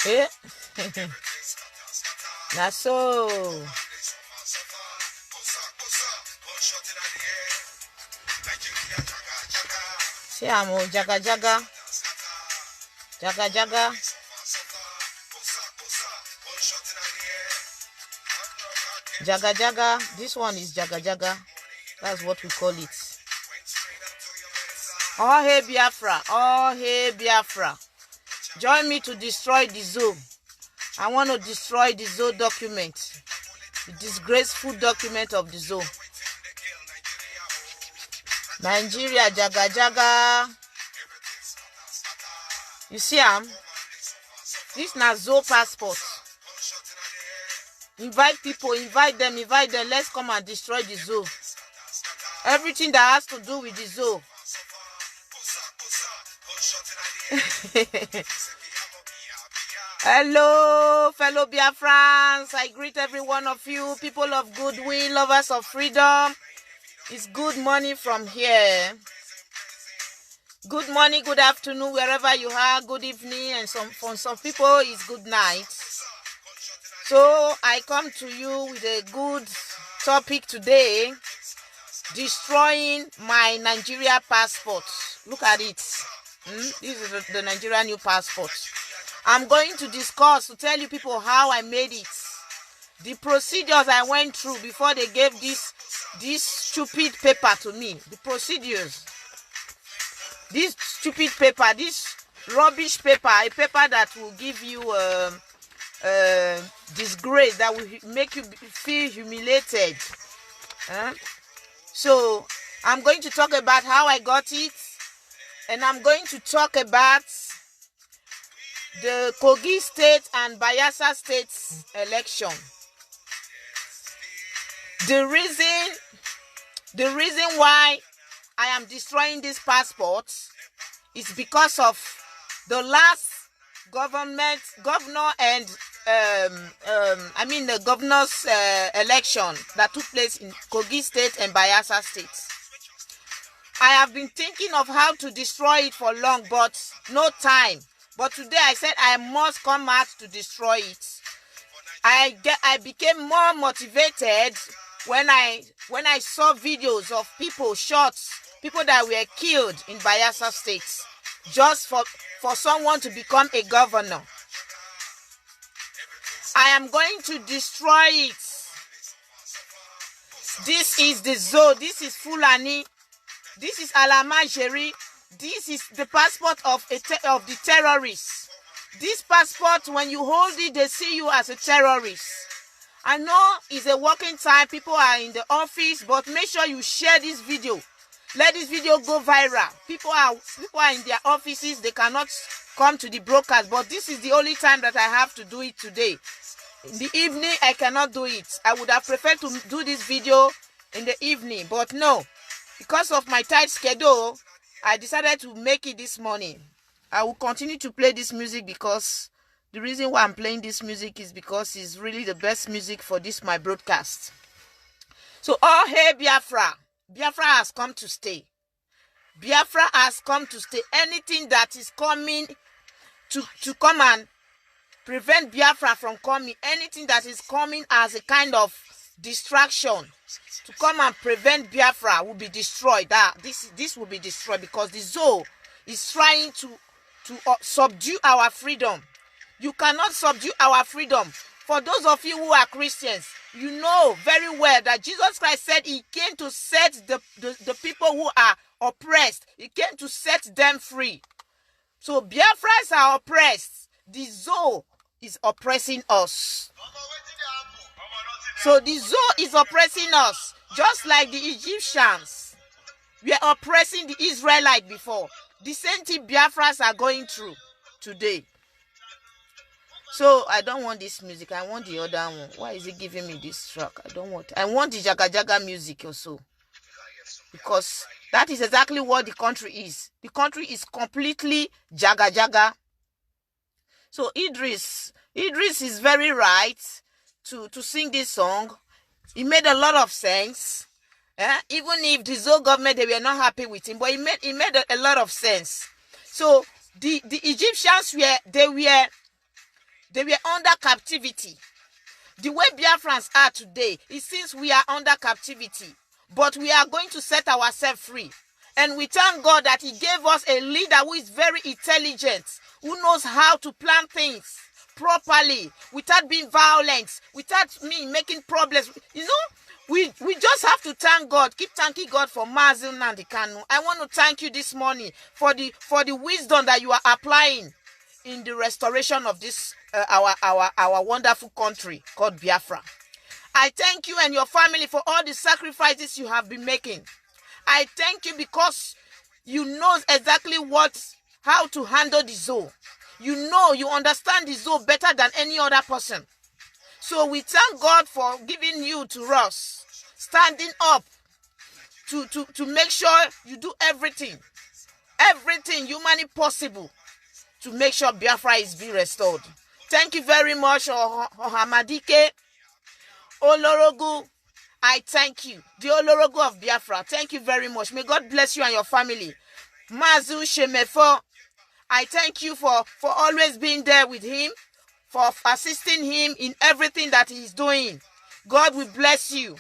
Eh? Na so. See, I'm jaga jaga. Jaga jaga. Jaga jaga. This one is jaga jaga. That's what we call it. Oh, hey Biafra. Oh, hey Biafra. Join me to destroy the zoo. I want to destroy the zoo document. The disgraceful document of the zoo. Nigeria, jaga jaga. You see, this na zoo passport. Invite people, invite them. Let's come and destroy the zoo. Everything that has to do with the zoo. Hello, fellow Biafrans. I greet every one of you, people of goodwill, lovers of freedom. It's good morning from here. Good morning, good afternoon, wherever you are. Good evening, and for some people, it's good night. So I come to you with a good topic today: destroying my Nigeria passport. Look at it. This is the Nigerian new passport. I'm going to discuss, to tell you people how I made it, the procedures I went through before they gave this stupid paper to me. The procedures. This stupid paper, this rubbish paper, a paper that will give you disgrace, that will make you feel humiliated. So I'm going to talk about how I got it, and I'm going to talk about the Kogi State and Bayelsa State's election. The reason why I am destroying this passport is because of the last governor and the governor's election that took place in Kogi State and Bayelsa State. I have been thinking of how to destroy it for long, but no time. But today I said I must come out to destroy it. I became more motivated when I saw videos of people shot, people that were killed in Bayelsa State, just for someone to become a governor. I am going to destroy it. This is the zoo. This is Fulani. This is Alamajeri. This is the passport of the terrorists. This passport, when you hold it, they see you as a terrorist. I know it's a working time. People are in the office, but make sure you share this video. Let this video go viral. People are in their offices. They cannot come to the broadcast, but this is the only time that I have to do it today. In the evening, I cannot do it. I would have preferred to do this video in the evening, but no. Because of my tight schedule, I decided to make it this morning. I will continue to play this music because the reason why I'm playing this music is because it's really the best music for this my broadcast. So, oh hey Biafra. Biafra has come to stay. Biafra has come to stay. Anything that is coming to come and prevent Biafra from coming, anything that is coming as a kind of distraction to come and prevent Biafra will be destroyed. This will be destroyed because the zoo is trying to subdue our freedom. You cannot subdue our freedom. For those of you who are Christians, you know very well that Jesus Christ said he came to set the people who are oppressed. He came to set them free. So Biafrans are oppressed. The zoo is oppressing us. So the zoo is oppressing us, just like the Egyptians were oppressing the Israelites before. The same thing Biafrans are going through today. So I don't want this music. I want the other one. Why is it giving me this track? I want the Jaga Jaga music also. Because that is exactly what the country is. The country is completely Jaga Jaga. So Idris is very right to sing this song. It made a lot of sense. Even if the Zoo government, they were not happy with him, but it made a lot of sense. So the Egyptians They were under captivity. The way Biafrans are today, it seems we are under captivity. But we are going to set ourselves free. And we thank God that he gave us a leader who is very intelligent, who knows how to plan things properly, without being violent, without making problems. You know, we just have to thank God. Keep thanking God for Mazi Nnamdi Kanu. I want to thank you this morning for the wisdom that you are applying in the restoration of this our wonderful country called Biafra. I thank you and your family for all the sacrifices you have been making. I thank you because you know exactly how to handle the zoo. You understand the zoo better than any other person. So we thank God for giving you to us, standing up to make sure you do everything humanly possible to make sure Biafra is being restored. Thank you very much, Ohamadike, Olorogu. I thank you, the Olorogu of Biafra. Thank you very much. May God bless you and your family. Mazu Shemefo, I thank you for always being there with him, for assisting him in everything that he is doing. God will bless you.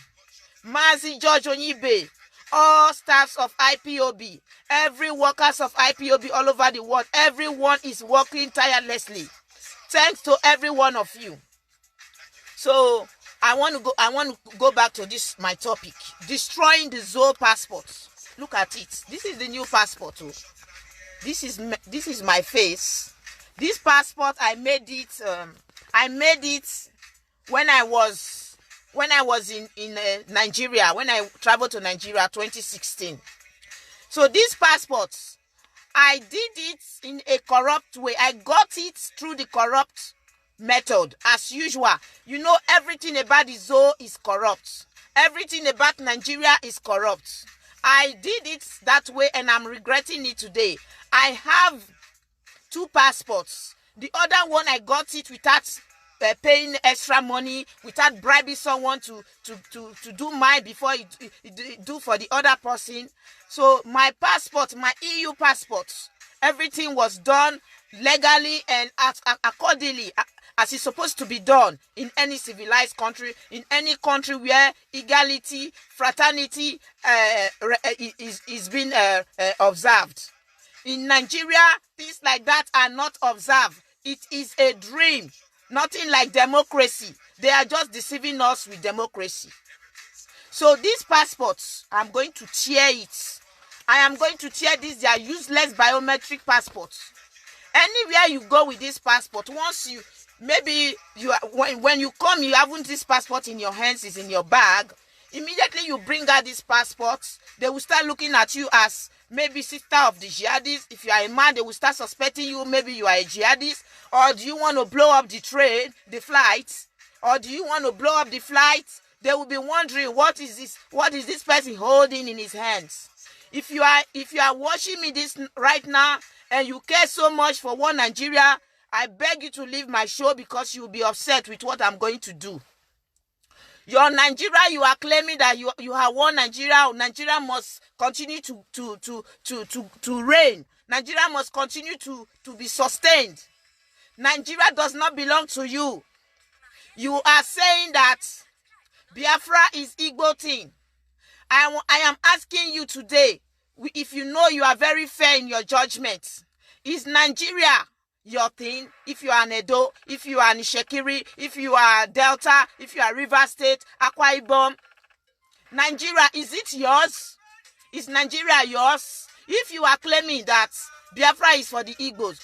Mazi George Onyibe, all staffs of IPOB, every workers of IPOB all over the world, everyone is working tirelessly. Thanks to every one of you. So I want to go back to my topic, destroying the Zoe passports. Look at it. This is the new passport. Oh. This is my face. This passport I made it. I made it when I was in Nigeria, when I traveled to Nigeria 2016. So these passports, I did it in a corrupt way. I got it through the corrupt method, as usual. You know, everything about the zoo is corrupt. Everything about Nigeria is corrupt. I did it that way and I'm regretting it today. I have 2 passports. The other one, I got it without paying extra money, without bribing someone to do mine before you do for the other person. So my passport, my EU passport, everything was done legally and accordingly, as it's supposed to be done in any civilized country, in any country where equality, fraternity is being observed. In Nigeria, things like that are not observed. It is a dream. Nothing like democracy. They are just deceiving us with democracy. So these passports, I'm going to tear it. I am going to tear these. They are useless biometric passports. Anywhere you go with this passport, once when you come, you haven't this passport in your hands, it's in your bag. Immediately you bring out this passport, they will start looking at you as maybe sister of the jihadists. If you are a man, they will start suspecting you. Maybe you are a jihadist. Or do you want to blow up the flight? Or do you want to blow up the flight? They will be wondering, what is this person holding in his hands? If you are watching me this right now and you care so much for one Nigeria, I beg you to leave my show because you will be upset with what I'm going to do. Your Nigeria, you are claiming that you have one Nigeria. Nigeria must continue to reign. Nigeria must continue to be sustained. Nigeria does not belong to you. You are saying that Biafra is Igbo thing. I am asking you today, if you know you are very fair in your judgment, is Nigeria your thing? If you are an Edo, if you are Nishekiri, if you are Delta, if you are River State, Akwa Ibom, Nigeria, is it yours? Is Nigeria yours? If you are claiming that Biafra is for the Igbos,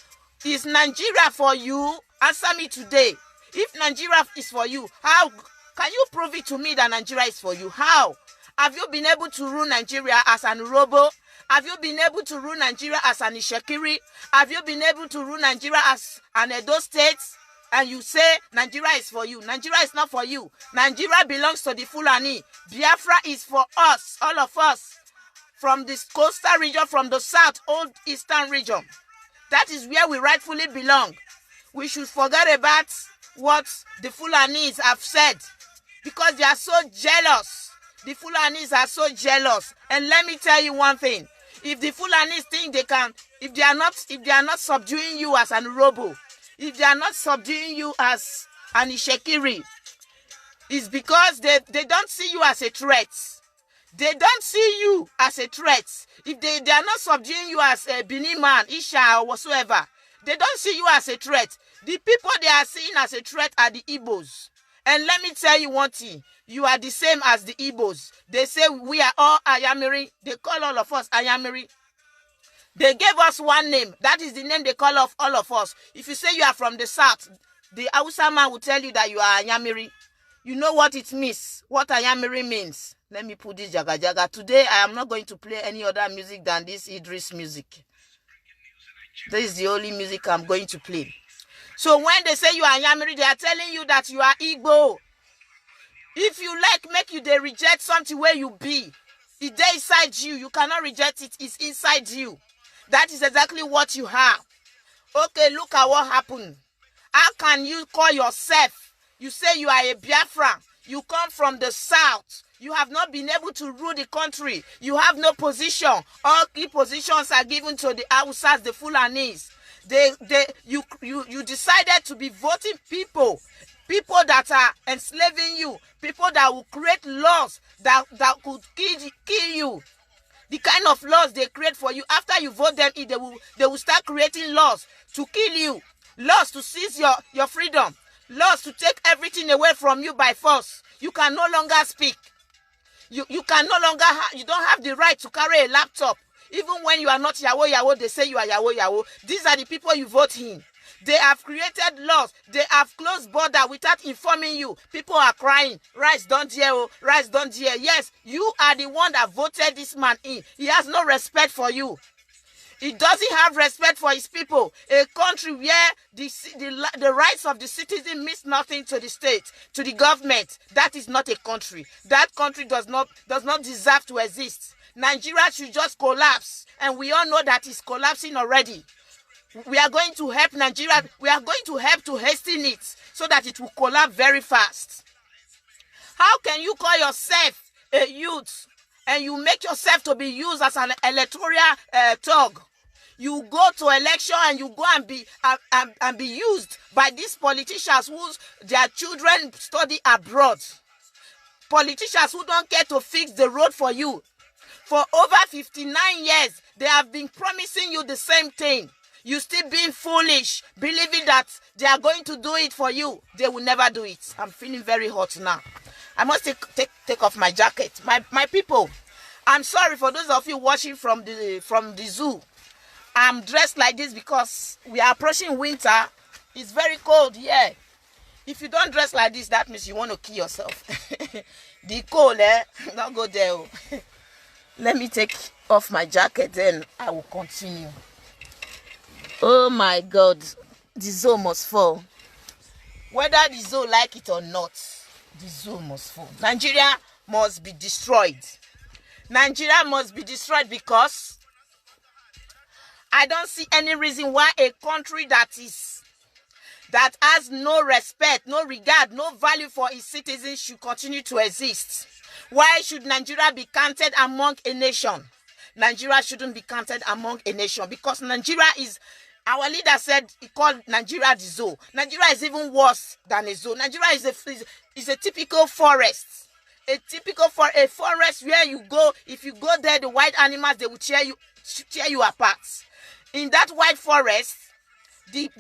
is Nigeria for you? Answer me today. If Nigeria is for you, how can you prove it to me that Nigeria is for you? How? Have you been able to rule Nigeria as an Urobo? Have you been able to rule Nigeria as an Ishekiri? Have you been able to rule Nigeria as an Edo State? And you say Nigeria is for you. Nigeria is not for you. Nigeria belongs to the Fulani. Biafra is for us, all of us. From the coastal region, from the south, old eastern region. That is where we rightfully belong. We should forget about what the Fulanis have said, because they are so jealous. The Fulanis are so jealous. And let me tell you one thing. If the Fulanis think they can, if they are not subduing you as an Urobo, if they are not subduing you as an Ishekiri, it's because they don't see you as a threat. They don't see you as a threat. If they are not subduing you as a Benin man, Isha, or whatsoever, they don't see you as a threat. The people they are seeing as a threat are the Igbos. And let me tell you one thing. You are the same as the Igbos. They say we are all Ayamiri. They call all of us Ayamiri. They gave us one name. That is the name they call of all of us. If you say you are from the south, the Hausa man will tell you that you are Ayamiri. You know what it means, what Ayamiri means. Let me put this jaga jaga. Today, I am not going to play any other music than this Idris music. This is the only music I'm going to play. So when they say you are Ayamiri, they are telling you that you are Igbo. If you like, make you they reject something where you be. It's there inside you. You cannot reject it. It's inside you. That is exactly what you have. Okay, look at what happened. How can you call yourself? You say you are a Biafran. You come from the south. You have not been able to rule the country. You have no position. All key positions are given to the Hausas, the Fulanis. You decided to be voting people that are enslaving you, people that will create laws that could kill you. The kind of laws they create for you, after you vote them in, they will start creating laws to kill you, laws to seize your freedom, laws to take everything away from you by force. You can no longer speak. You can no longer you don't have the right to carry a laptop. Even when you are not Yawo, they say you are Yawo. These are the people you vote in. They have created laws. They have closed border without informing you. People are crying. Rice don't hear. Rice don't hear. Yes, you are the one that voted this man in. He has no respect for you. He doesn't have respect for his people. A country where the rights of the citizen means nothing to the state, to the government. That is not a country. That country does not deserve to exist. Nigeria should just collapse. And we all know that it's collapsing already. We are going to help Nigeria. We are going to help to hasten it so that it will collapse very fast. How can you call yourself a youth and you make yourself to be used as an electoral thug? You go to election and you go and be used by these politicians whose their children study abroad. Politicians who don't care to fix the road for you. For over 59 years, they have been promising you the same thing. You still being foolish, believing that they are going to do it for you. They will never do it. I'm feeling very hot now. I must take off my jacket. My people, I'm sorry for those of you watching from the zoo. I'm dressed like this because we are approaching winter. It's very cold here. If you don't dress like this, that means you want to kill yourself. The cold, don't go there. Let me take off my jacket, then I will continue. Oh my God, the zoo must fall. Whether the zoo like it or not, the zoo must fall. Nigeria must be destroyed. Nigeria must be destroyed because I don't see any reason why a country that has no respect, no regard, no value for its citizens should continue to exist. Why should Nigeria be counted among a nation? Nigeria shouldn't be counted among a nation because Nigeria is, our leader said, he called Nigeria the zoo. Nigeria is even worse than a zoo. Nigeria is a typical forest. A forest where you go, if you go there, the wild animals, they will tear you apart. In that wild forest, the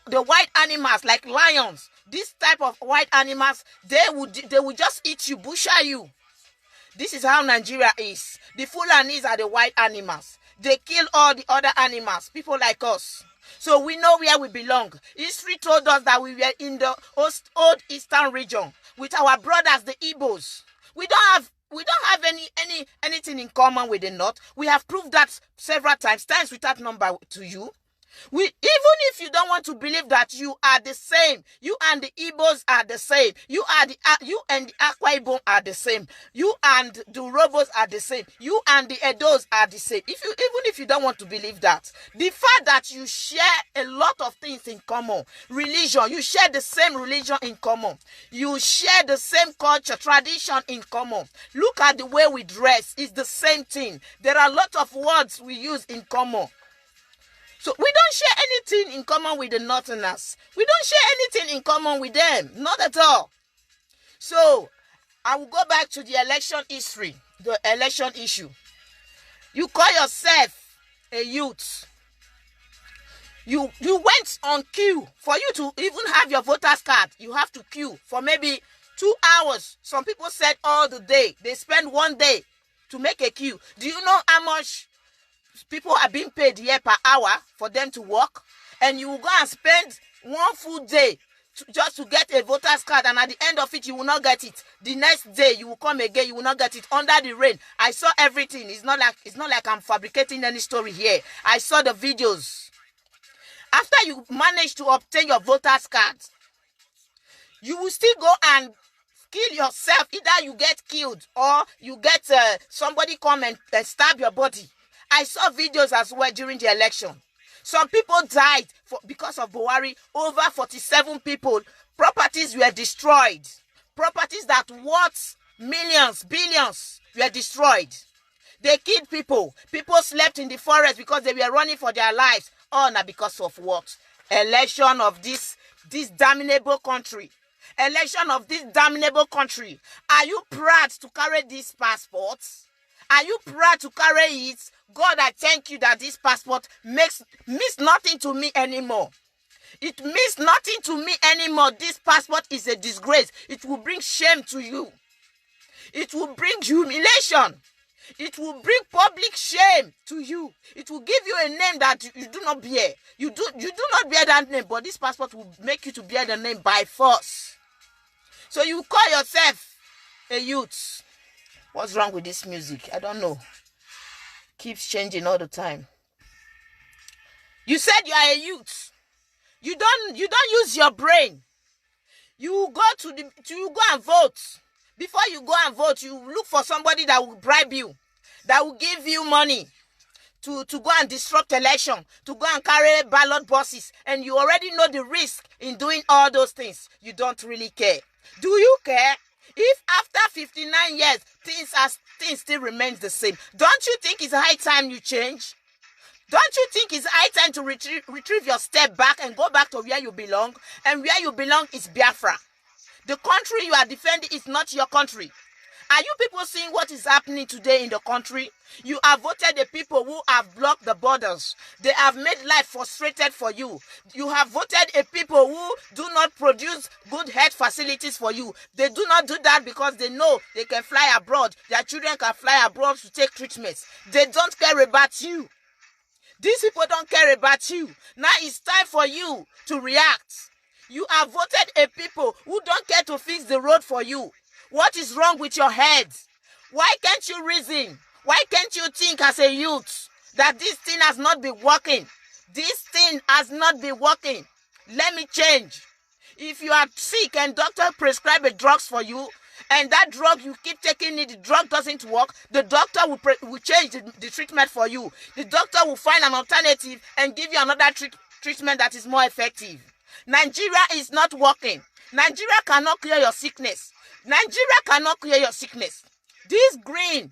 wild animals like lions, this type of wild animals, they will just eat you, butcher you. This is how Nigeria is. The Fulanis are the wild animals. They kill all the other animals, people like us. So we know where we belong. History told us that we were in the old eastern region with our brothers, the Igbos. We don't have anything in common with the North. We have proved that several times without number to you. Even if you don't want to believe that you are the same, you and the Igbos are the same, you and the Akwa Ibom are the same, you and the Urhobos are the same, you and the Edos are the same. Even if you don't want to believe that, the fact that you share a lot of things in common, religion, you share the same religion in common, you share the same culture, tradition in common. Look at the way we dress, it's the same thing. There are a lot of words we use in common. So we don't share anything in common with the Northerners. We don't share anything in common with them. Not at all. So I will go back to the election history, the election issue. You call yourself a youth. You went on queue. For you to even have your voter's card, you have to queue for maybe 2 hours. Some people said all the day. They spend 1 day to make a queue. Do you know how much people are being paid here per hour for them to work? And you will go and spend 1 full day just to get a voter's card, and at the end of it, you will not get it. The next day, you will come again, you will not get it under the rain. I saw everything. It's not like I'm fabricating any story here. I saw the videos. After you manage to obtain your voter's card, you will still go and kill yourself. Either you get killed or you get somebody come and stab your body. I saw videos as well during the election. Some people died because of Buhari. Over 47 people. Properties were destroyed. Properties that worth millions, billions were destroyed. They killed people. People slept in the forest because they were running for their lives. All now because of what? Election of this damnable country. Election of this damnable country. Are you proud to carry these passports? Are you proud to carry it? God, I thank you that this passport means nothing to me anymore. It means nothing to me anymore. This passport is a disgrace. It will bring shame to you. It will bring humiliation. It will bring public shame to you. It will give you a name that you do not bear. You do not bear that name, but this passport will make you to bear the name by force. So you call yourself a youth. What's wrong with this music? I don't know. Keeps changing all the time. You said you are a youth. You don't use your brain. You go and vote. Before you go and vote, you look for somebody that will bribe you, that will give you money to go and disrupt election, to go and carry ballot boxes, and you already know the risk in doing all those things. You don't really care. Do you care? If after 59 years, things still remains the same, don't you think it's high time you change? Don't you think it's high time to retrieve your step back and go back to where you belong? And where you belong is Biafra. The country you are defending is not your country. Are you people seeing what is happening today in the country? You have voted the people who have blocked the borders. They have made life frustrated for you. You have voted a people who do not produce good health facilities for you. They do not do that because they know they can fly abroad. Their children can fly abroad to take treatments. They don't care about you. These people don't care about you. Now it's time for you to react. You have voted a people who don't care to fix the road for you. What is wrong with your head? Why can't you reason? Why can't you think as a youth that this thing has not been working? This thing has not been working. Let me change. If you are sick and doctor prescribe a drugs for you, and that drug you keep taking it, the drug doesn't work, the doctor will change the treatment for you. The doctor will find an alternative and give you another treatment that is more effective. Nigeria is not working. Nigeria cannot cure your sickness. Nigeria cannot cure your sickness. This green,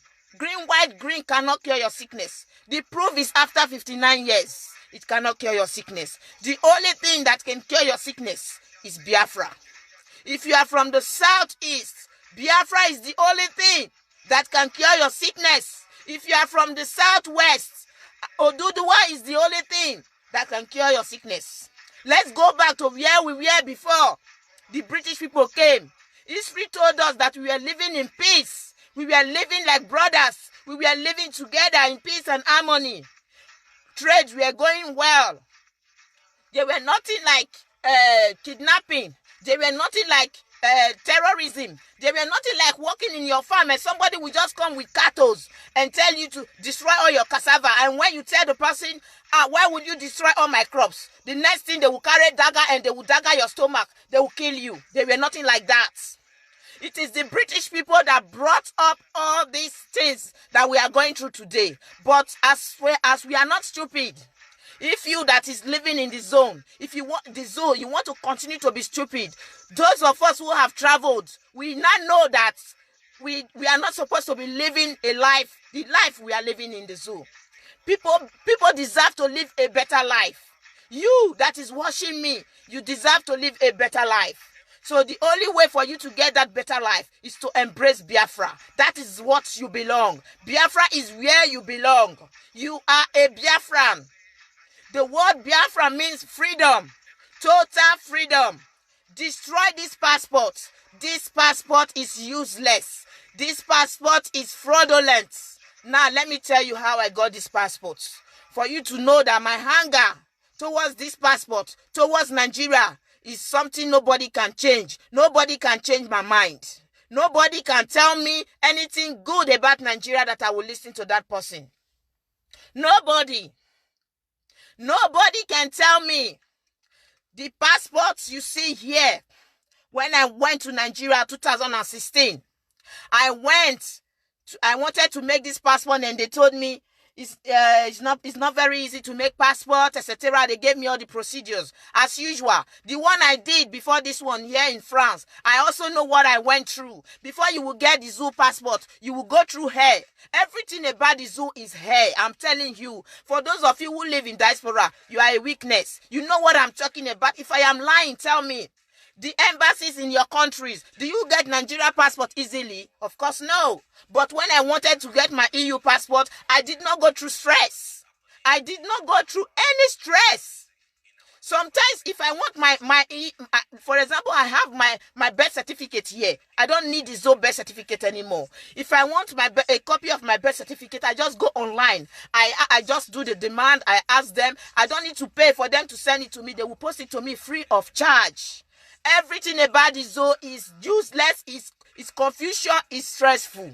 white, green cannot cure your sickness. The proof is after 59 years, it cannot cure your sickness. The only thing that can cure your sickness is Biafra. If you are from the southeast, Biafra is the only thing that can cure your sickness. If you are from the southwest, Oduduwa is the only thing that can cure your sickness. Let's go back to where we were before the British people came. History told us that we were living in peace. We were living like brothers. We were living together in peace and harmony. Trades were going well. They were nothing like kidnapping. They were nothing like terrorism. They were nothing like working in your farm and somebody will just come with cattle and tell you to destroy all your cassava. And when you tell the person, why would you destroy all my crops? The next thing, they will carry dagger and they will dagger your stomach. They will kill you. They were nothing like that. It is the British people that brought up all these things that we are going through today. But as we are not stupid, if you that is living in the zone, if you want the zone, you want to continue to be stupid, those of us who have traveled, we now know that we are not supposed to be living a life, the life we are living in the zoo. People deserve to live a better life. You that is watching me, you deserve to live a better life. So the only way for you to get that better life is to embrace Biafra. That is what you belong. Biafra is where you belong. You are a Biafran. The word Biafra means freedom. Total freedom. Destroy this passport. This passport is useless. This passport is fraudulent. Now let me tell you how I got this passport. For you to know that my hunger towards this passport, towards Nigeria, is something nobody can change. Nobody can change my mind. Nobody can tell me anything good about Nigeria that I will listen to that person. Nobody. Nobody can tell me. The passports you see here, when I went to Nigeria 2016, I wanted to make this passport and they told me it's not very easy to make passport, etc. They gave me all the procedures as usual. The one I did before this one here in France, I also know what I went through. Before you will get the zoo passport, you will go through hair. Everything about the zoo is hair. I'm telling you. For those of you who live in diaspora, you are a weakness. You know what I'm talking about. If I am lying, tell me. The embassies in your countries, do you get Nigeria passport easily? Of course, no. But when I wanted to get my EU passport, I did not go through stress. I did not go through any stress. Sometimes if I want for example, I have my birth certificate here. I don't need the Zoe birth certificate anymore. If I want a copy of my birth certificate, I just go online. I just do the demand. I ask them. I don't need to pay for them to send it to me. They will post it to me free of charge. Everything about the zoo is useless, is confusion, is stressful.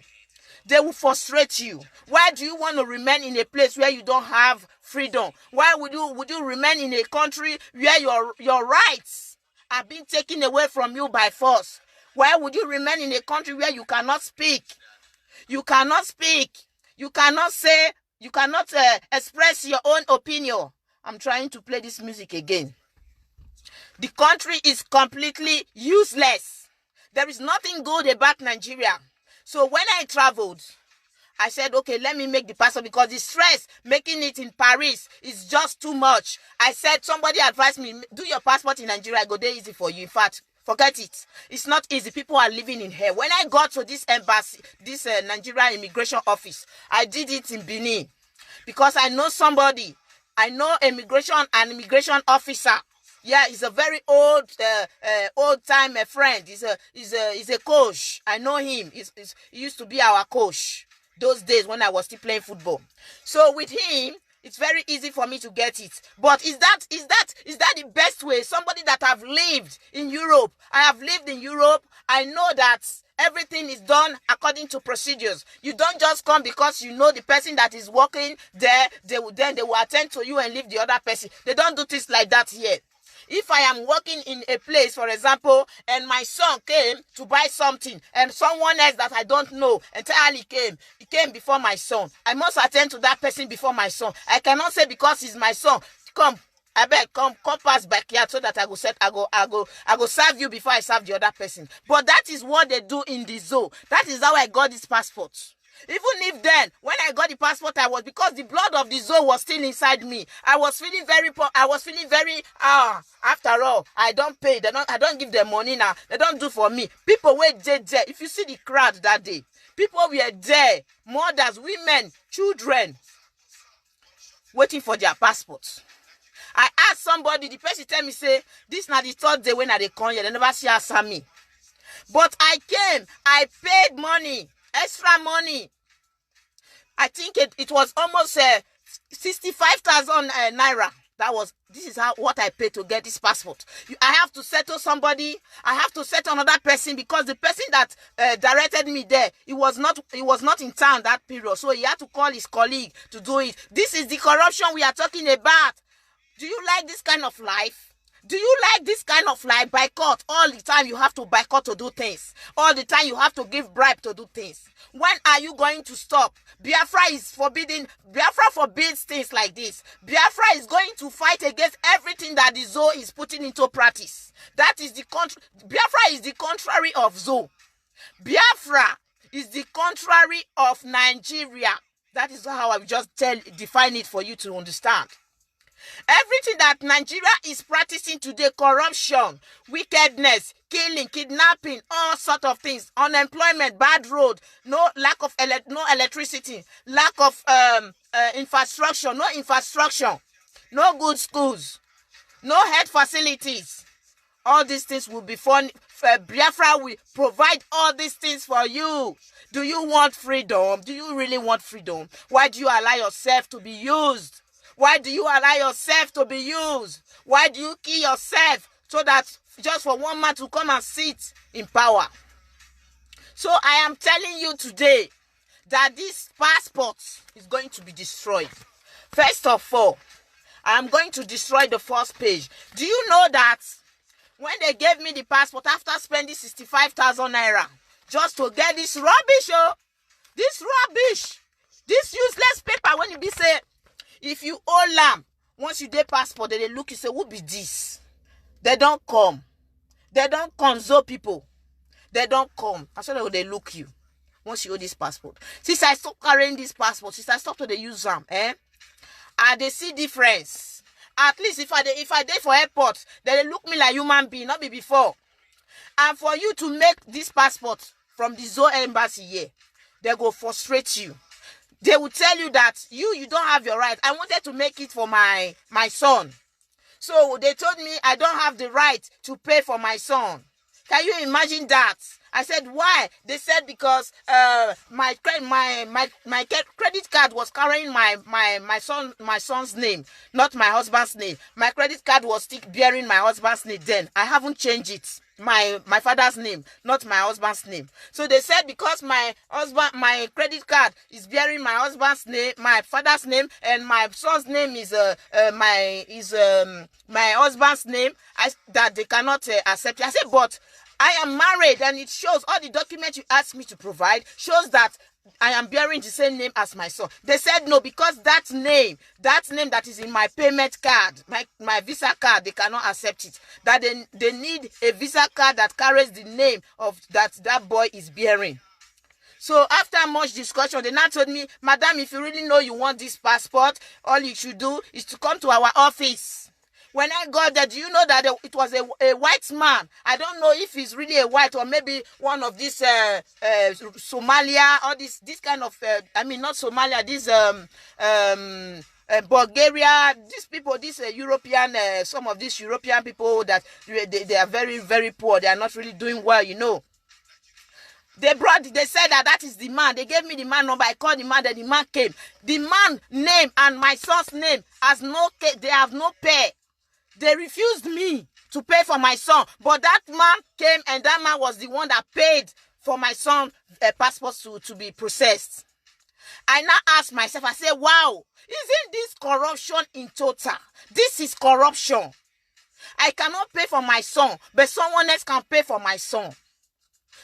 They will frustrate you. Why do you want to remain in a place where you don't have freedom? Why would you remain in a country where your rights are being taken away from you by force? Why would you remain in a country where you cannot speak? You cannot speak. You cannot say, you cannot express your own opinion. I'm trying to play this music again. The country is completely useless. There is nothing good about Nigeria. So when I traveled, I said, okay, let me make the passport because the stress making it in Paris is just too much. I said, somebody advised me, do your passport in Nigeria, go there easy for you. In fact, forget it. It's not easy. People are living in here. When I got to this embassy, this Nigeria immigration office, I did it in Benin because I know somebody. I know an immigration officer. Yeah, he's a very old time friend. He's a coach. I know him. He used to be our coach those days when I was still playing football. So with him, it's very easy for me to get it. But is that the best way? Somebody that have lived in Europe. I have lived in Europe. I know that everything is done according to procedures. You don't just come because you know the person that is working there. They will attend to you and leave the other person. They don't do things like that here. If I am working in a place, for example, and my son came to buy something, and someone else that I don't know entirely he came before my son, I must attend to that person before my son. I cannot say because he's my son, come, I beg, come pass backyard so that I go serve you before I serve the other person. But that is what they do in the zoo. That is how I got this passport. Even if then, when I got the passport, because the blood of the zoo was still inside me. I was feeling very poor. I was feeling very, after all, I don't pay. I don't give them money now. They don't do for me. People were there. If you see the crowd that day, people were there. Mothers, women, children, waiting for their passports. I asked somebody, the person tell me, say, this now the third day when they come here, they never see us me. But I came, I paid money. Extra money. I think it was almost 65,000 naira. This is what I paid to get this passport. I have to settle somebody. I have to settle another person because the person that directed me there, he was not in town that period. So he had to call his colleague to do it. This is the corruption we are talking about. Do you like this kind of life? Do you like this kind of life? Boycott. All the time you have to boycott to do things. All the time you have to give bribe to do things. When are you going to stop? Biafra is forbidden. Biafra forbids things like this. Biafra is going to fight against everything that the zoo is putting into practice. That is Biafra is the contrary of zoo. Biafra is the contrary of Nigeria. That is how I will just define it for you to understand. Everything that Nigeria is practicing today, corruption, wickedness, killing, kidnapping, all sort of things, unemployment, bad road, no lack of no electricity, lack of infrastructure, no good schools, no health facilities. All these things will be fun. Biafra will provide all these things for you. Do you want freedom? Do you really want freedom? Why do you allow yourself to be used? Why do you allow yourself to be used? Why do you kill yourself so that just for one man to come and sit in power? So I am telling you today that this passport is going to be destroyed. First of all, I am going to destroy the first page. Do you know that when they gave me the passport after spending 65,000 naira just to get this rubbish, this useless paper, when you be say, if you owe lamb, once you get passport, they look, you say, who be this? They don't come. They don't console people. They don't come. That's why they look you once you owe this passport. Since I stopped carrying this passport, since I stopped to the use them, and they see difference. At least if I dey for airport, they look me like human being, not be before. And for you to make this passport from the Zoo embassy here, they go frustrate you. They will tell you that you don't have your right. I wanted to make it for my son. So they told me I don't have the right to pay for my son. Can you imagine that? I said, why? They said because my credit card was carrying my son's name, not my husband's name. My credit card was still bearing my husband's name then. I haven't changed it. My father's name, not my husband's name. So they said because my credit card is bearing my husband's name, my father's name, and my son's name is my husband's name, that they cannot accept it. I said, but I am married, and it shows, all the documents you asked me to provide shows that I am bearing the same name as my son. They said no, because that name that is in my payment card, my Visa card, they cannot accept it. That they need a Visa card that carries the name of that boy is bearing. So after much discussion, they now told me, Madam, if you really know you want this passport, all you should do is to come to our office. When I got there, do you know that it was a white man? I don't know if he's really a white or maybe one of these Somalia or this kind of not Somalia, this Bulgaria, these people, these European, some of these European people that they are very, very poor. They are not really doing well, you know. They said that is the man. They gave me the man number. I called the man, then the man came. The man name and my son's name they have no pay. They refused me to pay for my son. But that man came, and that man was the one that paid for my son's passport to be processed. I now asked myself, I said, wow, isn't this corruption in total? This is corruption. I cannot pay for my son, but someone else can pay for my son.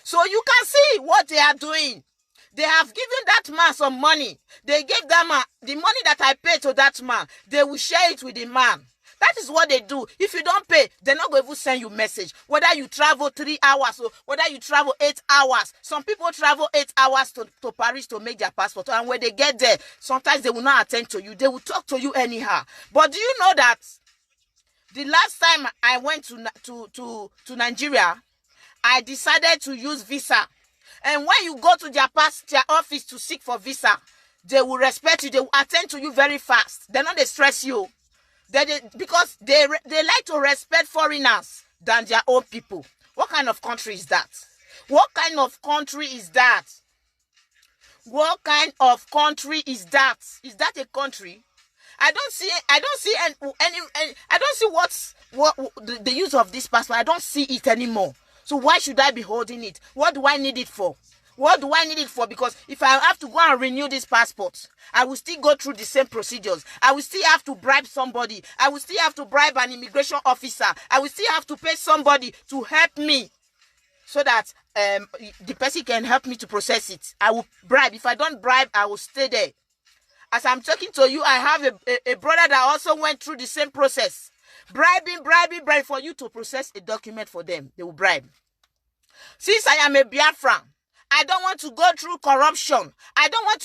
So you can see what they are doing. They have given that man some money. They gave that man the money that I paid to that man. They will share it with the man. That is what they do. If you don't pay, they're not going to send you a message. Whether you travel 3 hours or whether you travel 8 hours. Some people travel 8 hours to Paris to make their passport. And when they get there, sometimes they will not attend to you. They will talk to you anyhow. But do you know that the last time I went to Nigeria, I decided to use visa. And when you go to their office to seek for visa, they will respect you. They will attend to you very fast. They're not going to stress you. Because they like to respect foreigners than their own people. What kind of country is that? What kind of country is that? What kind of country is that? Is that a country? I don't see what the use of this passport. I don't see it anymore. So why should I be holding it? What do I need it for? What do I need it for? Because if I have to go and renew this passport, I will still go through the same procedures. I will still have to bribe somebody. I will still have to bribe an immigration officer. I will still have to pay somebody to help me so that the person can help me to process it. I will bribe. If I don't bribe, I will stay there. As I'm talking to you, I have a brother that also went through the same process. Bribing for you to process a document for them. They will bribe. Since I am a Biafran, I don't want to go through corruption. I don't want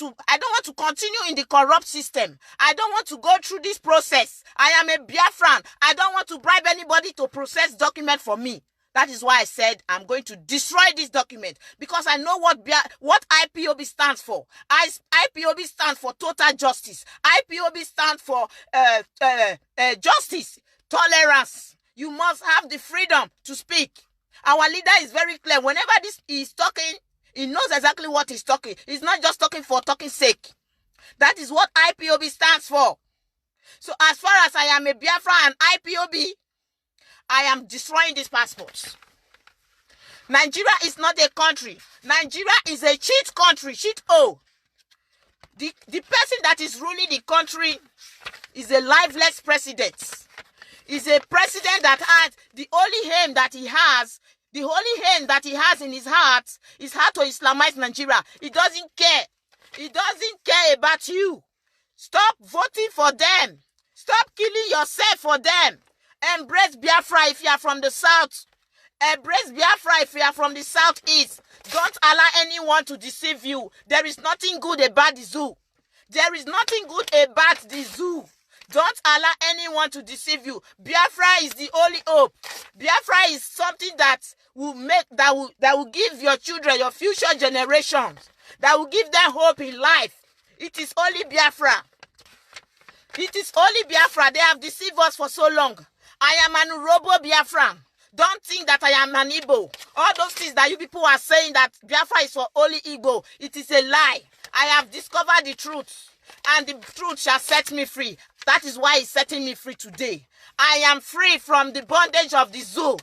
to continue in the corrupt system. I don't want to go through this process. I am a Biafran. I don't want to bribe anybody to process document for me. That is why I said I'm going to destroy this document, because I know what IPOB stands for. IPOB stands for total justice. IPOB stands for justice, tolerance. You must have the freedom to speak. Our leader is very clear. Whenever this is talking, he knows exactly what he's talking. He's not just talking for talking sake. That is what IPOB stands for. So as far as I am a Biafra and IPOB, I am destroying these passports. Nigeria is not a country. Nigeria is a cheat country. The person that is ruling the country is a lifeless president. Is a president that has the only aim that he has. The only aim that he has in his heart is how to Islamize Nigeria. He doesn't care. He doesn't care about you. Stop voting for them. Stop killing yourself for them. Embrace Biafra if you are from the south. Embrace Biafra if you are from the southeast. Don't allow anyone to deceive you. There is nothing good about the zoo. There is nothing good about the zoo. Don't allow anyone to deceive you. Biafra is the only hope. Biafra is something that will give your children, your future generations, that will give them hope in life. It is only Biafra. It is only Biafra. They have deceived us for so long. I am an Urobo Biafran. Don't think that I am an Igbo. All those things that you people are saying that Biafra is for only Igbo, it is a lie. I have discovered the truth, and the truth shall set me free. That is why it's setting me free today. I am free from the bondage of the zoo.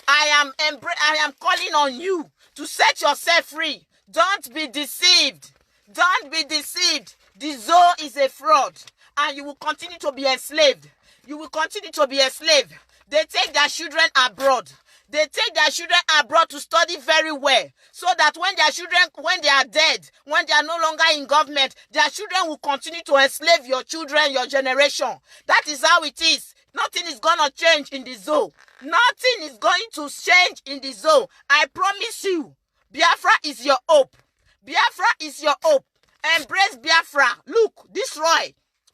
I am calling on you to set yourself free. Don't be deceived. Don't be deceived. The zoo is a fraud, and you will continue to be enslaved. You will continue to be enslaved. They take their children abroad. They take their children abroad to study very well, so that when their children, when they are dead, when they are no longer in government, their children will continue to enslave your children, your generation. That is how it is. Nothing is going to change in the zoo. Nothing is going to change in the zoo. I promise you, Biafra is your hope. Biafra is your hope. Embrace Biafra. Look, destroy.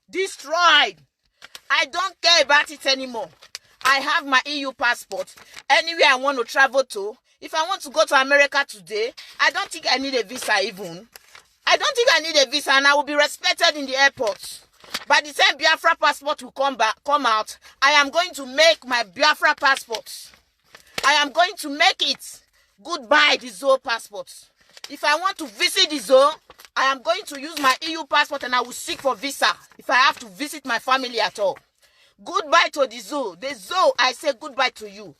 Destroy. I don't care about it anymore. I have my EU passport. Anywhere I want to travel to. If I want to go to America today, I don't think I need a visa even. I don't think I need a visa, and I will be respected in the airport. By the time Biafra passport will come out, I am going to make my Biafra passport. I am going to make it. Goodbye, the zoo passport. If I want to visit the zoo, I am going to use my EU passport, and I will seek for visa if I have to visit my family at all. Goodbye to the zoo. The zoo, I say goodbye to you.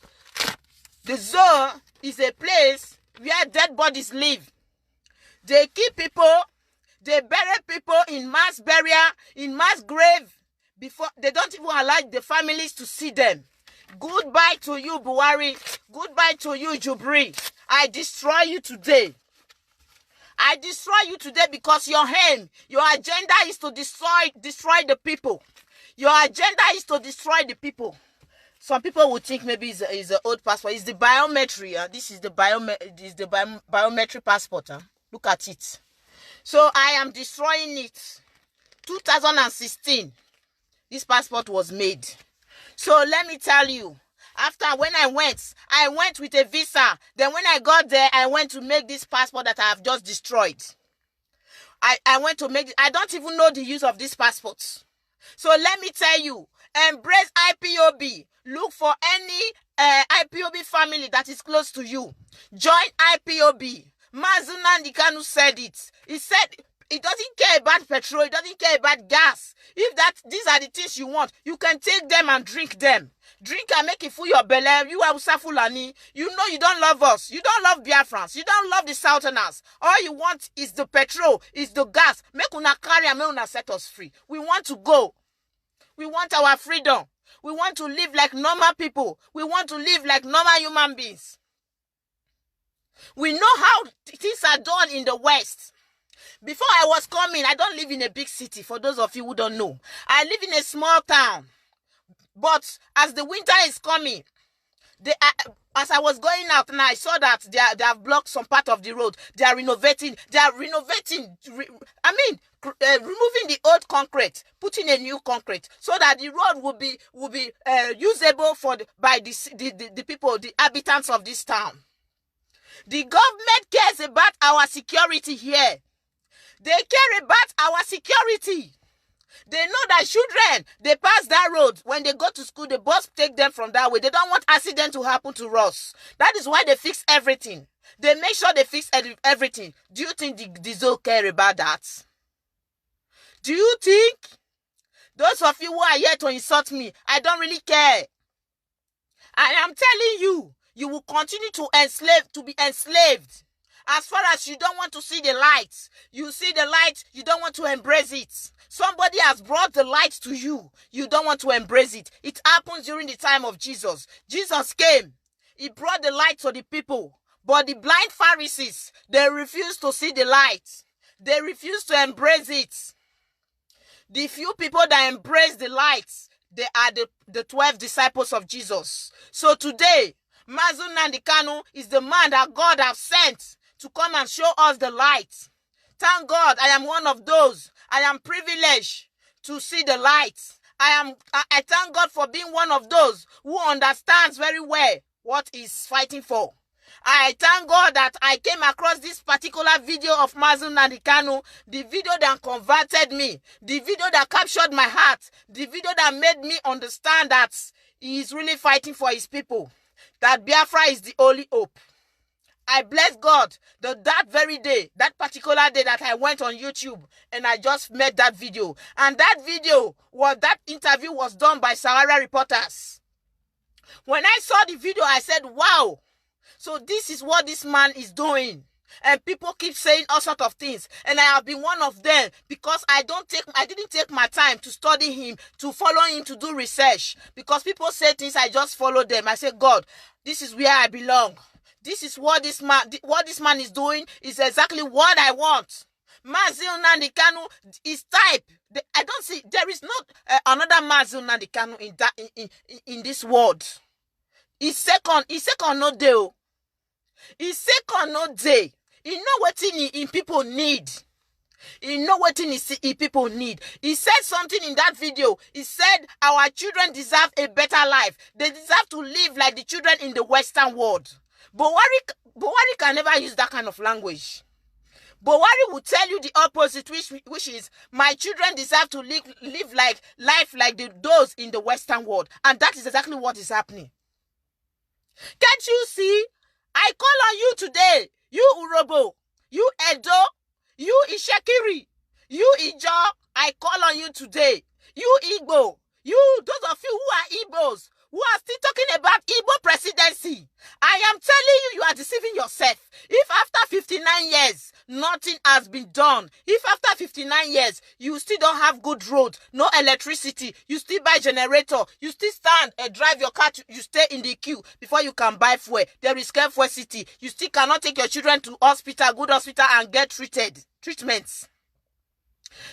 The zoo is a place where dead bodies live. They kill people. They bury people in mass burial, in mass grave. Before they don't even allow the families to see them. Goodbye to you, Buhari. Goodbye to you, Jubri. I destroy you today. I destroy you today because your aim, your agenda is to destroy the people. Your agenda is to destroy the people. Some people would think maybe it's an old passport. It's the biometric. This is the biometric passport. Look at it. So I am destroying it. 2016, this passport was made. So let me tell you, when I went with a visa. Then when I got there, I went to make this passport that I have just destroyed. I went to make it. I don't even know the use of this passport. So let me tell you, embrace IPOB. Look for any IPOB family that is close to you. Join IPOB. Mazi Nnamdi Kanu said it. He said he doesn't care about petrol. He doesn't care about gas. If these are the things you want, you can take them and drink them. Drink and make it full your belly. You are Fulani. You know you don't love us. You don't love Biafrans. You don't love the Southerners. All you want is the petrol, is the gas. Make una carry and make una set us free. We want to go. We want our freedom. We want to live like normal people. We want to live like normal human beings. We know how things are done in the West. Before I was coming, I don't live in a big city, for those of you who don't know. I live in a small town. But as the winter is coming, as I was going out and I saw that they have blocked some part of the road. They are renovating. Removing the old concrete, putting a new concrete, so that the road will be usable by the people, the inhabitants of this town. The government cares about our security here. They care about our security. They know that children, they pass that road. When they go to school, the bus take them from that way. They don't want accident to happen to us. That is why they fix everything. They make sure they fix everything. Do you think the zoo care about that? Do you think? Those of you who are here to insult me, I don't really care. I am telling you, you will continue to be enslaved. As far as you don't want to see the light, you see the light, you don't want to embrace it. Somebody has brought the light to you. You don't want to embrace it. It happens during the time of Jesus. Jesus came. He brought the light to the people. But the blind Pharisees, they refused to see the light. They refused to embrace it. The few people that embrace the light, they are the 12 disciples of Jesus. So today, Mazi Nnamdi Kanu is the man that God has sent to come and show us the light. Thank God I am one of those. I am privileged to see the light. I thank God for being one of those who understands very well what he's fighting for. I thank God that I came across this particular video of Mazi Nnamdi Kanu, the video that converted me, the video that captured my heart, the video that made me understand that he is really fighting for his people, that Biafra is the only hope. I bless God that very day, that particular day that I went on YouTube and I just made that video. And that interview was done by Sahara reporters. When I saw the video, I said, wow, so this is what this man is doing. And people keep saying all sorts of things. And I have been one of them because I didn't take my time to study him, to follow him, to do research. Because people say things, I just follow them. I say, God, this is where I belong. This is what this man is doing is exactly what I want. Mazi Nnamdi Kanu is type. I don't see, there is not another Mazi Nnamdi Kanu in this world. He's second no day. He's second no day. He know what in people need. He know what people need. He said something in that video. He said our children deserve a better life. They deserve to live like the children in the Western world. Buhari can never use that kind of language. Buhari will tell you the opposite, which is my children deserve to live life like those in the Western world. And that is exactly what is happening. Can't you see? I call on you today. You Urobo, you Edo, you Ishekiri, you Ijo. I call on you today. You Igbo, those of you who are Igbos, who are still talking about Igbo presidency. I am telling you, you are deceiving yourself. If after 59 years, nothing has been done, if after 59 years, you still don't have good road, no electricity, you still buy generator, you still stand and drive your car, you stay in the queue before you can buy fuel. There is scarcity. You still cannot take your children to good hospital and get treatments.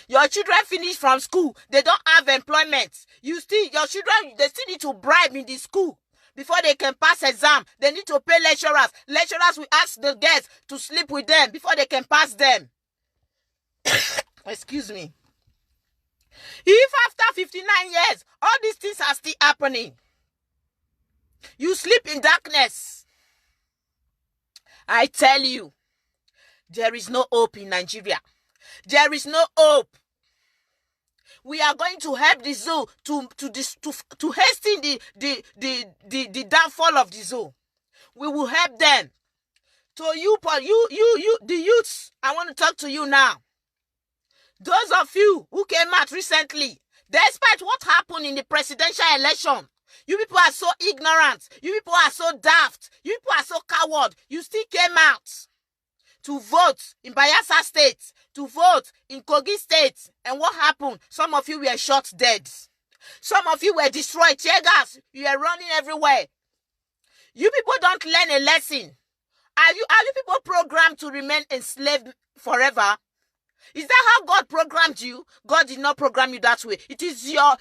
Your children finish from school, they don't have employment. Your children, they still need to bribe in the school before they can pass exam. They need to pay lecturers. Lecturers will ask the girls to sleep with them before they can pass them. Excuse me. If after 59 years, all these things are still happening, you sleep in darkness, I tell you, there is no hope in Nigeria. There is no hope. We are going to help the zoo to hasten the downfall of the zoo. We will help them. To you, the youths, I want to talk to you now. Those of you who came out recently, despite what happened in the presidential election, you people are so ignorant. You people are so daft. You people are so coward. You still came out to vote in Bayelsa State, to vote in Kogi State. And what happened? Some of you were shot dead. Some of you were destroyed. Tear gas. You were running everywhere. You people don't learn a lesson. Are you people programmed to remain enslaved forever? Is that how God programmed you? God did not program you that way. It is your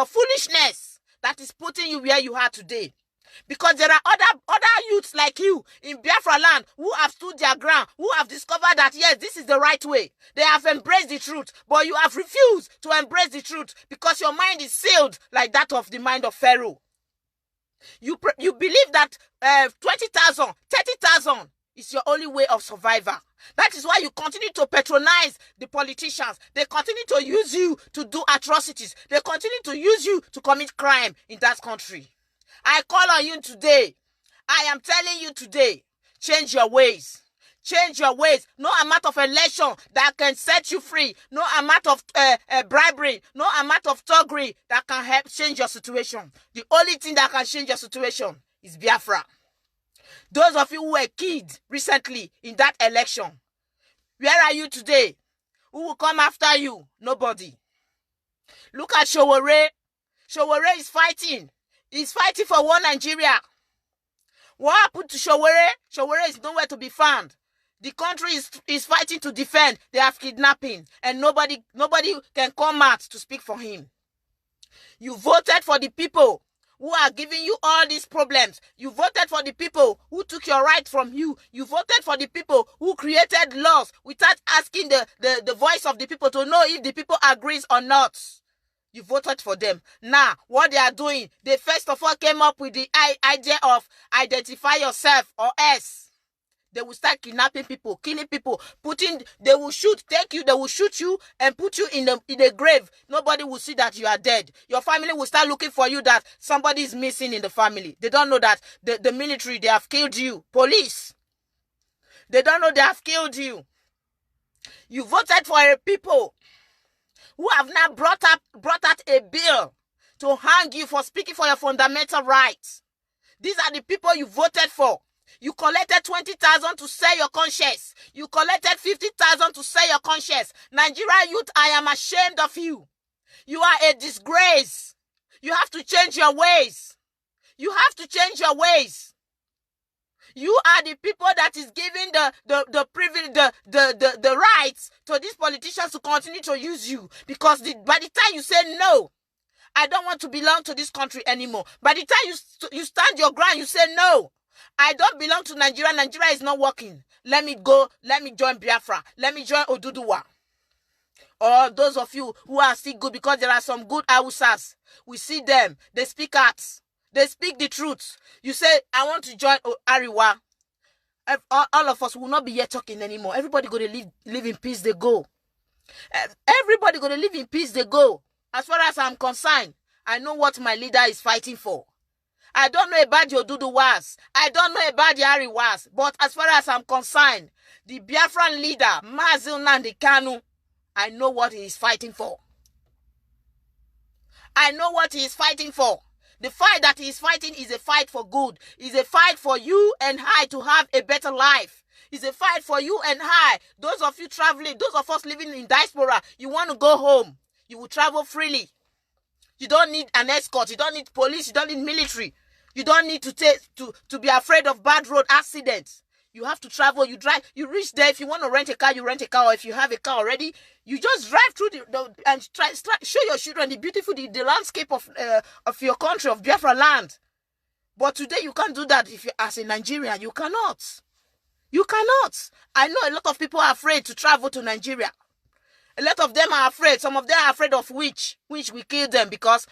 foolishness that is putting you where you are today. Because there are other youths like you in Biafra land who have stood their ground, who have discovered that, yes, this is the right way. They have embraced the truth, but you have refused to embrace the truth because your mind is sealed like that of the mind of Pharaoh. You believe that 20,000, 30,000 is your only way of survival. That is why you continue to patronize the politicians. They continue to use you to do atrocities. They continue to use you to commit crime in that country. I call on you today. I am telling you today, change your ways. Change your ways. No amount of election that can set you free. No amount of bribery. No amount of thuggery that can help change your situation. The only thing that can change your situation is Biafra. Those of you who were killed recently in that election, where are you today? Who will come after you? Nobody. Look at Showore. Showore is fighting. He's fighting for one Nigeria. What happened to Showore? Showore is nowhere to be found. The country is fighting to defend. They have kidnapping. And nobody can come out to speak for him. You voted for the people who are giving you all these problems. You voted for the people who took your right from you. You voted for the people who created laws without asking the voice of the people to know if the people agrees or not. You voted for them. Now, what they are doing, they first of all came up with the idea of identify yourself or else. They will start kidnapping people, killing people, they will take you, they will shoot you and put you in a grave. Nobody will see that you are dead. Your family will start looking for you that somebody is missing in the family. They don't know that the military, they have killed you. Police, they don't know they have killed you. You voted for a people who have now brought out a bill to hang you for speaking for your fundamental rights. These are the people you voted for. You collected 20,000 to sell your conscience. You collected 50,000 to sell your conscience. Nigerian youth, I am ashamed of you. You are a disgrace. You have to change your ways. You have to change your ways. You are the people that is giving the privilege, the rights to these politicians to continue to use you. Because by the time you say no, I don't want to belong to this country anymore. By the time you stand your ground, you say no, I don't belong to Nigeria. Nigeria is not working. Let me go. Let me join Biafra. Let me join Oduduwa. Or those of you who are still good, because there are some good Hausas. We see them. They speak arts. They speak the truth. You say, I want to join Ariwa. All of us will not be here talking anymore. Everybody going to live in peace, they go. Everybody going to live in peace, they go. As far as I'm concerned, I know what my leader is fighting for. I don't know about the Oduduwas. I don't know about the Ariwas. But as far as I'm concerned, the Biafran leader, Mazi Nnamdi Kanu, I know what he is fighting for. I know what he is fighting for. The fight that he is fighting is a fight for good. It's a fight for you and I to have a better life. It's a fight for you and I. Those of you traveling, those of us living in diaspora, you want to go home. You will travel freely. You don't need an escort. You don't need police. You don't need military. You don't need to be afraid of bad road accidents. You have to travel. You drive. You reach there. If you want to rent a car, you rent a car. Or if you have a car already, you just drive through and show your children the beautiful the landscape of your country, of Biafra land. But today you can't do that. If you as a Nigerian, you cannot. You cannot. I know a lot of people are afraid to travel to Nigeria. A lot of them are afraid. Some of them are afraid of witch will kill them because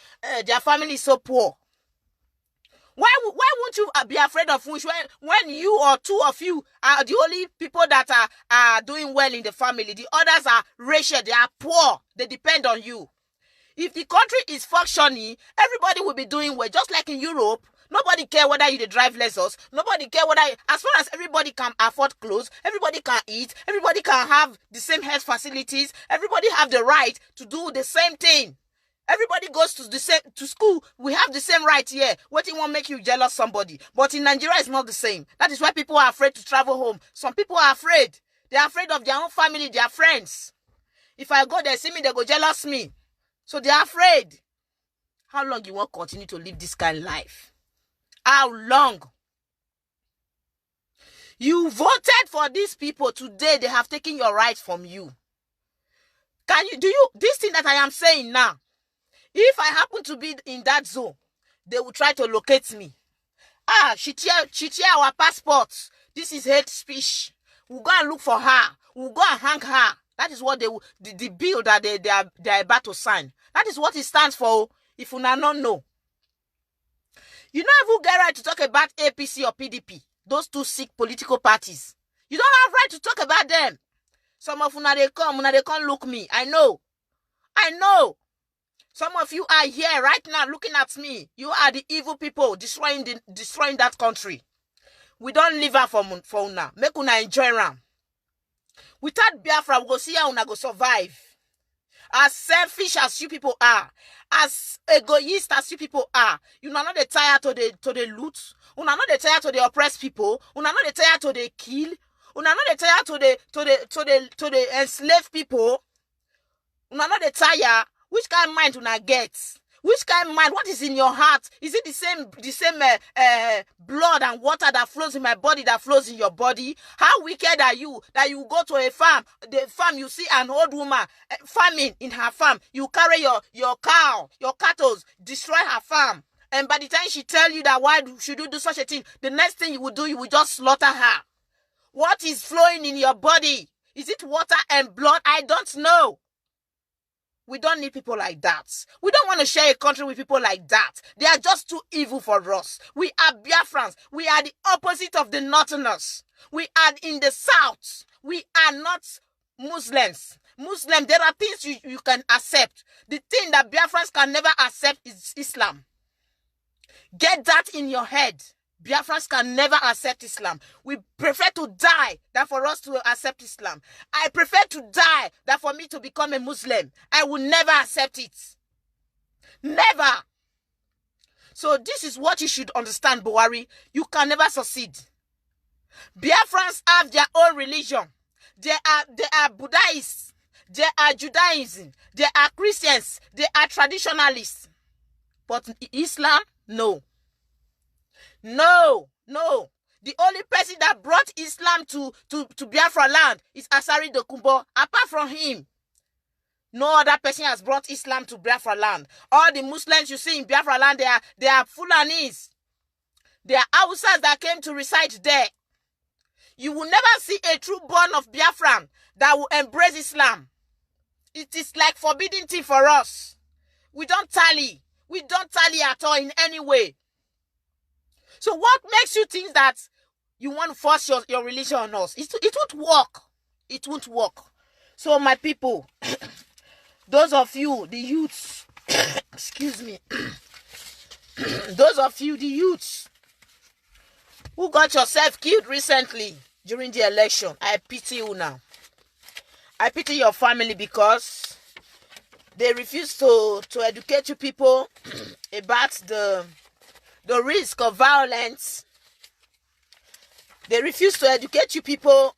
their family is so poor. Why won't you be afraid of witch when you or two of you are the only people that are doing well in the family? The others are racial. They are poor. They depend on you. If the country is functioning, everybody will be doing well. Just like in Europe, nobody care whether you drive Lexus. Nobody care as far as everybody can afford clothes, everybody can eat, everybody can have the same health facilities, everybody have the right to do the same thing. Everybody goes to school. We have the same right here. What won't make you jealous somebody. But in Nigeria, it's not the same. That is why people are afraid to travel home. Some people are afraid. They are afraid of their own family, their friends. If I go there, see me, they go jealous me. So they are afraid. How long you want to continue to live this kind of life? How long? You voted for these people. Today, they have taken your rights from you. This thing that I am saying now, if I happen to be in that zone, they will try to locate me. She tear our passports. This is hate speech. We'll go and look for her. We'll go and hang her. That is what the bill that they are about to sign. That is what it stands for. If you not know. You don't even get right to talk about APC or PDP. Those two sick political parties. You don't have right to talk about them. Some of una they come look me. I know. Some of you are here right now looking at me. You are the evil people destroying that country. We don't live her for una. Make una enjoy ram. Without Biafra, we go see how una go survive. As selfish as you people are, as egoist as you people are, you are not the tired to the loot. You are not the tired to the oppressed people. You are not the tired to the kill. You are not the tired to the enslaved people. You are not the tired. Which kind of mind do not get? Which kind of mind? What is in your heart? Is it the same blood and water that flows in my body that flows in your body? How wicked are you that you go to a farm? The farm, you see an old woman farming in her farm. You carry your cow, your cattle, destroy her farm. And by the time she tell you that why should you do such a thing, the next thing you will do, you will just slaughter her. What is flowing in your body? Is it water and blood? I don't know. We don't need people like that. We don't want to share a country with people like that. They are just too evil for us. We are Biafrans. We are the opposite of the Northerners. We are in the South. We are not Muslims. There are things you can accept. The thing that Biafrans can never accept is Islam. Get that in your head. Biafrans can never accept Islam. We prefer to die than for us to accept Islam. I prefer to die than for me to become a Muslim. I will never accept it. Never. So this is what you should understand, Buhari. You can never succeed. Biafrans have their own religion. They are Buddhists. They are Judaism. They are Christians. They are traditionalists. But Islam, no. No. The only person that brought Islam to Biafra land is Asari Dokubo. Apart from him, no other person has brought Islam to Biafra land. All the Muslims you see in Biafra land, they are Fulanis. They are Hausas that came to reside there. You will never see a true born of Biafran that will embrace Islam. It is like forbidden thing for us. We don't tally. We don't tally at all in any way. So what makes you think that you want to force your religion on us? It won't work. It won't work. So my people, those of you, the youths, excuse me, those of you, the youths, who got yourself killed recently during the election, I pity you now. I pity your family because they refuse to educate you people about the risk of violence. They refuse to educate you people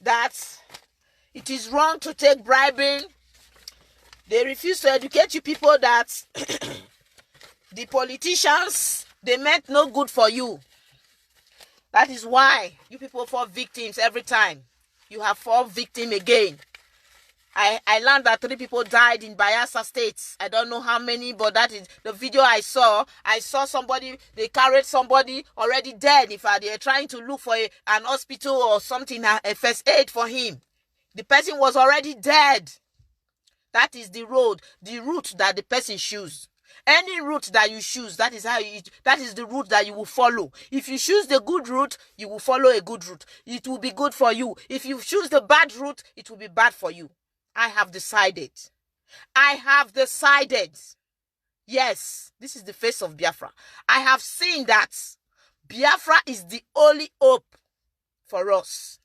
that it is wrong to take bribing. They refuse to educate you people that the politicians, they meant no good for you. That is why you people fall victims every time. You have fall victim again. I learned that 3 people died in Bayelsa State. I don't know how many, but that is the video I saw. I saw somebody, they carried somebody already dead. If they're trying to look for an hospital or something, a first aid for him. The person was already dead. That is the route that the person chooses. Any route that you choose, that is the route that you will follow. If you choose the good route, you will follow a good route. It will be good for you. If you choose the bad route, it will be bad for you. I have decided. Yes, this is the face of Biafra. I have seen that Biafra is the only hope for us.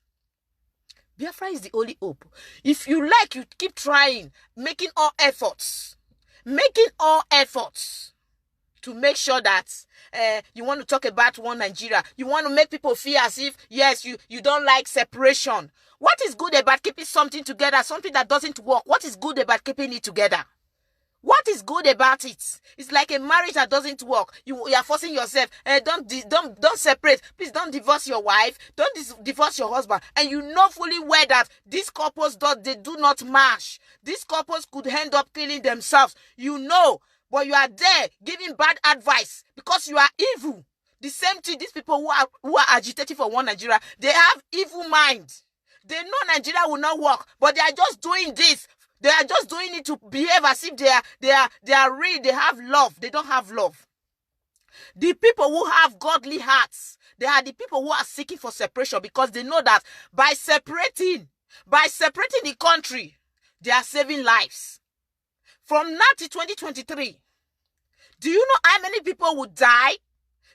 Biafra is the only hope. If you like, you keep trying, making all efforts to make sure that you want to talk about one Nigeria. You want to make people feel as if, yes, you don't like separation. What is good about keeping something together, something that doesn't work? What is good about keeping it together? What is good about it? It's like a marriage that doesn't work. You are forcing yourself. Don't separate. Please don't divorce your wife. Don't divorce your husband. And you know fully well that these couples they do not match. These couples could end up killing themselves. You know, but you are there giving bad advice because you are evil. The same thing, these people who are agitating for one Nigeria, they have evil mind. They know Nigeria will not work, but they are just doing this. They are just doing it to behave as if they are real. They have love. They don't have love. The people who have godly hearts, they are the people who are seeking for separation, because they know that by separating the country, they are saving lives. From now to 2023, do you know how many people would die?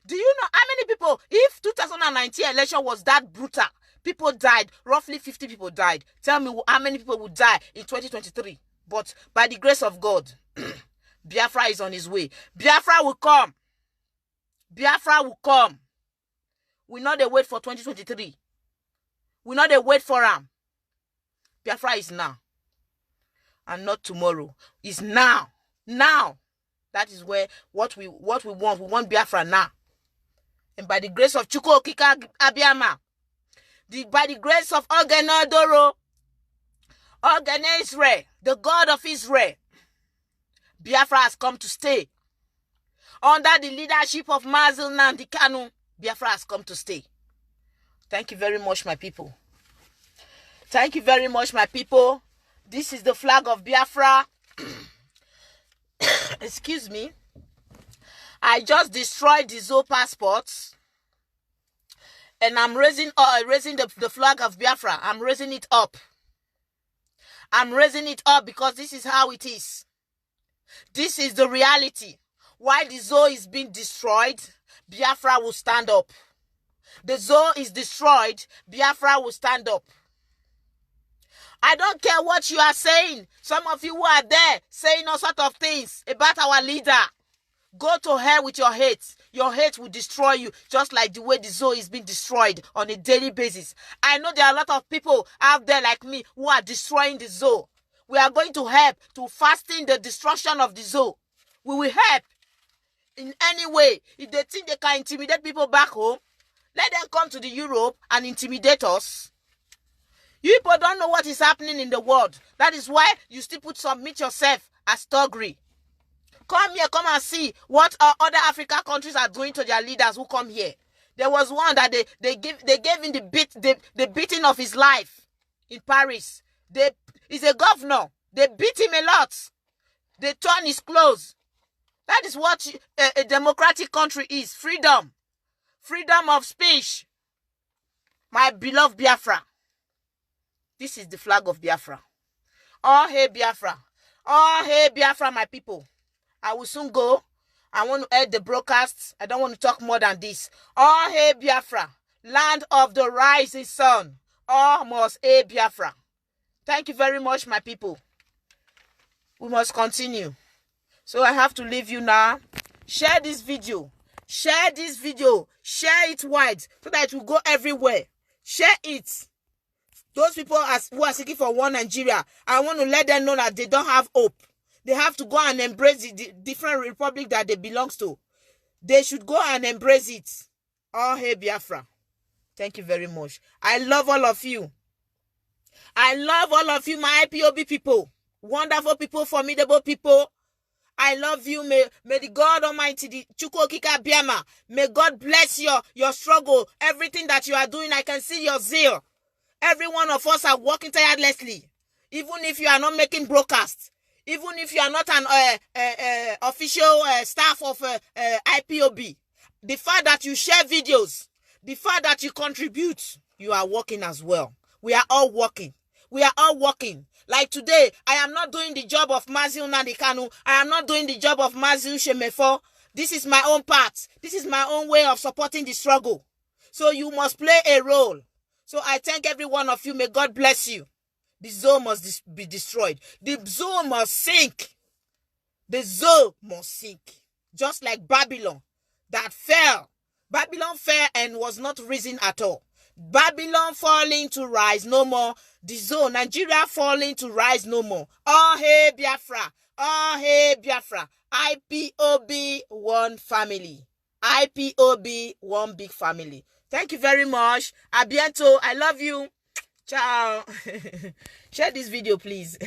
Do you know how many people, if 2019 election was that brutal, people died, roughly 50 people died. Tell me how many people would die in 2023. But by the grace of God, Biafra is on his way. Biafra will come. Biafra will come. We not they wait for 2023. We not they wait for him. Biafra is now. And not tomorrow. It's now. Now. That is where what we want. We want Biafra now. And by the grace of Chukwu Okike Abiama, by the grace of Ogenodoro, Israel, the God of Israel, Biafra has come to stay. Under the leadership of Mazi Nnamdi Kanu, Biafra has come to stay. Thank you very much, my people. Thank you very much, my people. This is the flag of Biafra. Excuse me. I just destroyed the Zo passports. And I'm raising the flag of Biafra. I'm raising it up. I'm raising it up because this is how it is. This is the reality. While the Zo is being destroyed, Biafra will stand up. The Zo is destroyed, Biafra will stand up. I don't care what you are saying. Some of you who are there saying all sorts of things about our leader. Go to hell with your hate. Your hate will destroy you, just like the way the Zo is being destroyed on a daily basis. I know there are a lot of people out there like me who are destroying the Zo. We are going to help to fasten the destruction of the Zo. We will help in any way. If they think they can intimidate people back home, let them come to the Europe and intimidate us. You people don't know what is happening in the world. That is why you still submit yourself as thuggery. Come here, come and see what other African countries are doing to their leaders who come here. There was one that they gave him the beating of his life in Paris. He's a governor. They beat him a lot. They torn his clothes. That is what a democratic country is. Freedom. Freedom of speech. My beloved Biafra. This is the flag of Biafra. Oh, hey, Biafra. Oh, hey, Biafra, my people. I will soon go. I want to end the broadcast. I don't want to talk more than this. Oh, hey, Biafra. Land of the rising sun. Oh, must hey, Biafra. Thank you very much, my people. We must continue. So I have to leave you now. Share this video. Share this video. Share it wide so that it will go everywhere. Share it. Those people who are seeking for one Nigeria, I want to let them know that they don't have hope. They have to go and embrace the different republic that they belong to. They should go and embrace it. Oh, hey, Biafra. Thank you very much. I love all of you. I love all of you, my IPOB people. Wonderful people, formidable people. I love you. May the God Almighty, the Chukwu Okike Abiama, may God bless your struggle. Everything that you are doing, I can see your zeal. Every one of us are working tirelessly. Even if you are not making broadcasts. Even if you are not an official staff of IPOB, the fact that you share videos, the fact that you contribute, you are working as well. We are all working. We are all working. Like today, I am not doing the job of Mazi Nnamdi Kanu. I am not doing the job of Mazi Shemefo. This is my own part. This is my own way of supporting the struggle. So you must play a role. So I thank every one of you. May God bless you. The Zo must be destroyed. The Zo must sink. The Zo must sink. Just like Babylon that fell. Babylon fell and was not risen at all. Babylon falling to rise no more. The Zo, Nigeria falling to rise no more. Oh, hey, Biafra. Oh, hey, Biafra. IPOB, one family. IPOB, one big family. Thank you very much. A bientôt. I love you. Ciao. Share this video, please.